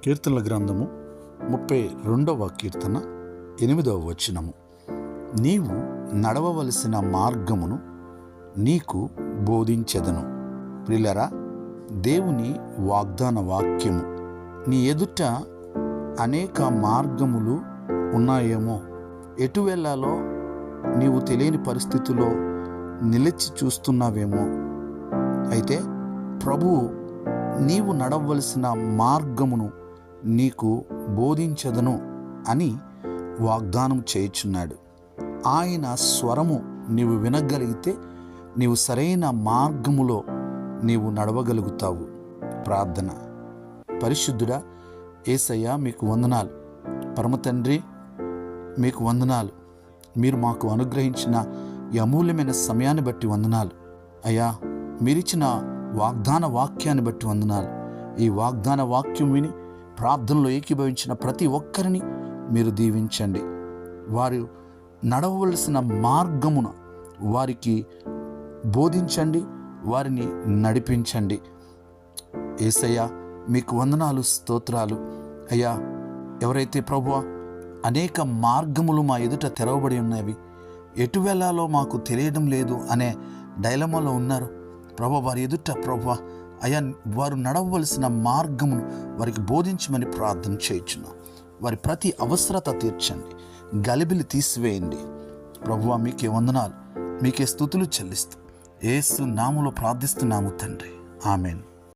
కీర్తనల గ్రంథము 32వ కీర్తన 8వ వచనము. నీవు నడవవలసిన మార్గమును నీకు బోధించెదను. ప్రియులారా, దేవుని వాగ్దాన వాక్యము. నీ ఎదుట అనేక మార్గములు ఉన్నాయేమో, ఎటు వెళ్ళాలో నీవు తెలియని పరిస్థితుల్లో నిలిచి చూస్తున్నావేమో. అయితే ప్రభువు నీవు నడవలసిన మార్గమును నీకు బోధించదను అని వాగ్దానం చేయుచున్నాడు. ఆయన స్వరము నీవు వినగలిగితే నీవు సరైన మార్గములో నీవు నడవగలుగుతావు. ప్రార్థన. పరిశుద్ధుడా యేసయ్యా, మీకు వందనాలు. పరమతండ్రి, మీకు వందనాలు. మీరు మాకు అనుగ్రహించిన ఈ అమూల్యమైన సమయాన్ని బట్టి వందనాలు. అయ్యా, మీరిచ్చిన వాగ్దాన వాక్యాన్ని బట్టి వందనాలు. ఈ వాగ్దాన వాక్యం విని ప్రార్థనలో ఏకీభవించిన ప్రతి ఒక్కరిని మీరు దీవించండి. వారు నడవలసిన మార్గమున వారికి బోధించండి, వారిని నడిపించండి. యేసయ్యా, మీకు వందనాలు, స్తోత్రాలు. అయ్యా, ఎవరైతే ప్రభువా అనేక మార్గములు మా ఎదుట తెరవబడి ఉన్నవి, ఎటు వెళ్ళాలో మాకు తెలియడం లేదు అనే డైలమాలో ఉన్నారు ప్రభు, వారి ఎదుట ప్రభు అయ్యా, వారు నడవలసిన మార్గమును వారికి బోధించమని ప్రార్థన చేయుచున్నాం. వారి ప్రతి అవసరత తీర్చండి, గలిబిలి తీసివేయండి. ప్రభువా, మీకే వందనాలు, మీకే స్తుతులు చెల్లిస్తూ యేసు నామములో ప్రార్థిస్తున్నాము తండ్రి. ఆమెన్.